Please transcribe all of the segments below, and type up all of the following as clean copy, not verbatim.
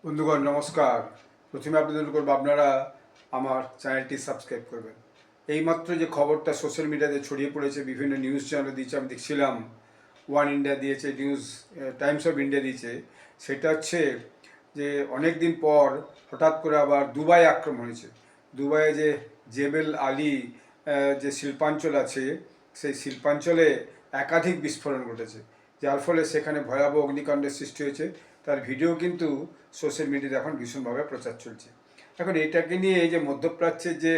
বন্ধুগণ নমস্কার। প্রথমে আপনাদের করবো আপনারা আমার চ্যানেলটি সাবস্ক্রাইব করবেন। এইমাত্র যে খবরটা সোশ্যাল মিডিয়াতে ছড়িয়ে পড়েছে, বিভিন্ন নিউজ চ্যানেল দিয়েছে, আমি দেখছিলাম ওয়ান ইন্ডিয়া দিয়েছে, নিউজ টাইমস অফ ইন্ডিয়া দিয়েছে। সেটা হচ্ছে যে অনেক দিন পর হঠাৎ করে আবার দুবাই আক্রমণ হয়েছে। দুবাইয়ে যে জেবেল আলী যে শিল্পাঞ্চল আছে, সেই শিল্পাঞ্চলে একাধিক বিস্ফোরণ ঘটেছে, যার ফলে সেখানে ভয়াবহ অগ্নিকাণ্ডের সৃষ্টি হয়েছে। তার ভিডিও কিন্তু সোশ্যাল মিডিয়াতে এখন ভীষণভাবে প্রচার চলছে। এখন এটাকে নিয়ে এই যে মধ্যপ্রাচ্যের যে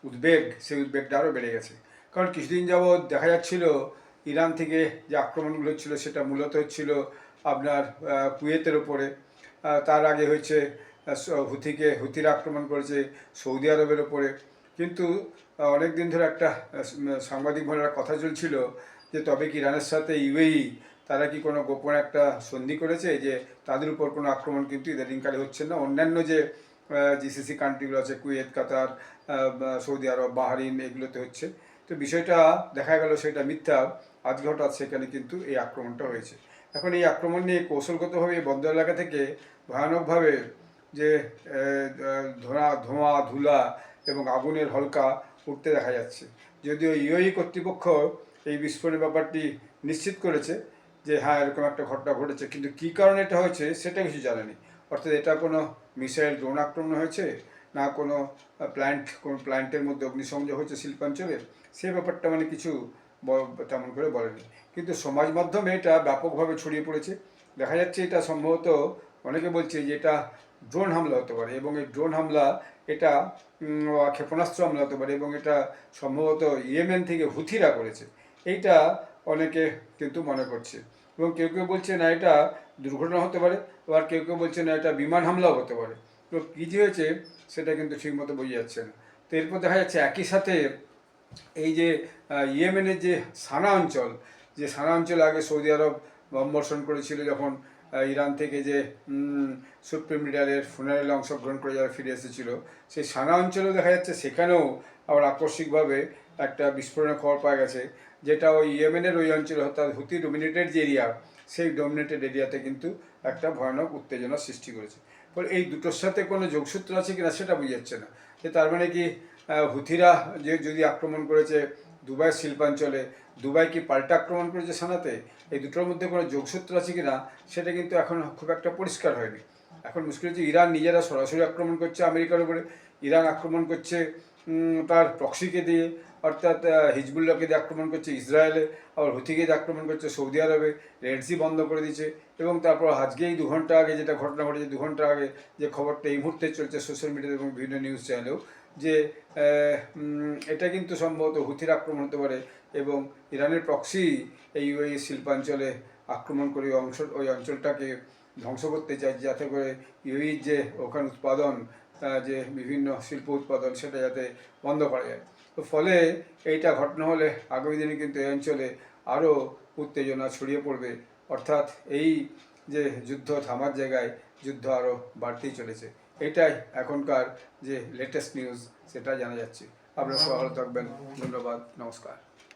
উদ্বেগ, সেই উদ্বেগটা আরও বেড়ে গেছে। কারণ কিছুদিন যাবৎ দেখা যাচ্ছিল ইরান থেকে যে আক্রমণগুলো হচ্ছিল সেটা মূলত হচ্ছিল আপনার কুয়েতের ওপরে। তার আগে হচ্ছে হুতিরা আক্রমণ করেছে সৌদি আরবের ওপরে। কিন্তু অনেক দিন ধরে একটা সাংবাদিক মহলের কথা চলছিল যে তবে কি ইরানের সাথে ইউএই তারা কি কোনো গোপন একটা সন্ধি করেছে যে তাদের উপর কোনো আক্রমণ কিন্তু ইদানিংকালে হচ্ছে না, অন্যান্য যে জিসিসি কান্ট্রিগুলো আছে, কুয়েত, কাতার, সৌদি আরব, বাহারিন, এগুলোতে হচ্ছে। তো বিষয়টা দেখা গেল সেটা মিথ্যা। আজকে হঠাৎ সেখানে কিন্তু এই আক্রমণটা হয়েছে। এখন এই আক্রমণ নিয়ে কৌশলগতভাবে বন্দর এলাকা থেকে ভয়ানকভাবে যে ধোঁয়া, ধুলা এবং আগুনের হলকা উঠতে দেখা যাচ্ছে। যদিও ইউএই কর্তৃপক্ষ এই বিস্ফোরণের ব্যাপারটি নিশ্চিত করেছে যে হ্যাঁ এরকম একটা ঘটনা ঘটেছে, কিন্তু কী কারণে এটা হয়েছে সেটা কিছু জানেনি। অর্থাৎ এটা কোনো মিসাইল ড্রোন আক্রমণ হয়েছে, না কোনো প্ল্যান্টের মধ্যে অগ্নিসংযোগ হয়েছে শিল্পাঞ্চলে, সে ব্যাপারটা মানে কিছু তেমন করে বলেনি। কিন্তু সমাজ মাধ্যমে এটা ব্যাপকভাবে ছড়িয়ে পড়েছে। দেখা যাচ্ছে এটা সম্ভবত, অনেকে বলছে যে এটা ড্রোন হামলা হতে পারে, এবং এই ড্রোন হামলা এটা ক্ষেপণাস্ত্র হামলা হতে পারে, এবং এটা সম্ভবত ইয়েমেন থেকে হুথিরা করেছে, এইটা অনেকে কিন্তু মনে করছে। এবং কেউ কেউ বলছে না এটা দুর্ঘটনা হতে পারে, আবার কেউ কেউ বলছে না এটা বিমান হামলাও হতে পারে। তো কী যে হয়েছে সেটা কিন্তু ঠিকমতো বোঝা যাচ্ছে না। তো এরপর দেখা যাচ্ছে একই সাথে এই যে ইয়েমেনের যে সানা অঞ্চলে আগে সৌদি আরব বর্ষণ করেছিল যখন ইরান থেকে যে সুপ্রিম লিডারের ফুনারেলে অংশগ্রহণ করে যারা ফিরে এসেছিল, সেই সানা অঞ্চলেও দেখা যাচ্ছে সেখানেও আবার আকস্মিকভাবে একটা বিস্ফোরণের খবর পাওয়া গেছে, যেটা ওই ইয়েমেনের ওই অঞ্চলে, অর্থাৎ হুতি ডোমিনেটেড যে এরিয়া, সেই ডোমিনেটেড এরিয়াতে কিন্তু একটা ভয়ানক উত্তেজনা সৃষ্টি করেছে। ফলে এই দুটোর সাথে কোনো যোগসূত্র আছে কিনা সেটা বোঝা যাচ্ছে না। যে তার মানে কি হুথিরা যে যদি আক্রমণ করেছে দুবাই শিল্পাঞ্চলে, দুবাই কি পাল্টা আক্রমণ করেছে সানাতে, এই দুটোর মধ্যে কোনো যোগসূত্র আছে কিনা সেটা কিন্তু এখন খুব একটা পরিষ্কার হয়নি। এখন মুশকিল হচ্ছে ইরান নিজেরা সরাসরি আক্রমণ করছে আমেরিকার উপরে, ইরান আক্রমণ করছে তার প্রক্সিকে দিয়ে, অর্থাৎ হিজবুল্লাহকে দিয়ে আক্রমণ করছে ইসরায়েলে, আবার হুথিকে দিয়ে আক্রমণ করছে সৌদি আরবে, রেডসি বন্ধ করে দিচ্ছে। এবং তারপর আজকেই 2 ঘন্টা আগে যেটা ঘটনা ঘটেছে, 2 ঘন্টা আগে যে খবরটা এই মুহূর্তে চলছে সোশ্যাল মিডিয়াতে এবং বিভিন্ন নিউজ চ্যানেলেও, যে এটা কিন্তু সম্ভবত হুথির আক্রমণ হতে পারে, এবং ইরানের প্রক্সি এই শিল্পাঞ্চলে আক্রমণ করে ওই অঞ্চলটাকে ধ্বংস করতে চায়, যাতে করে ইউএইর যে ওখানে উৎপাদন, যে বিভিন্ন শিল্প উৎপাদন, সেটা যাতে বন্ধ করা যায়। তো ফলে এইটা ঘটনা হলে আগামী দিনে কিন্তু এই অঞ্চলে আরও উত্তেজনা ছড়িয়ে পড়বে। অর্থাৎ এই যে যুদ্ধ থামার জায়গায় যুদ্ধ আরও বাড়তেই চলেছে। এটাই এখনকার যে লেটেস্ট নিউজ, সেটা জানা যাচ্ছে। আপনারা সবাই ভালো থাকবেন। ধন্যবাদ, নমস্কার।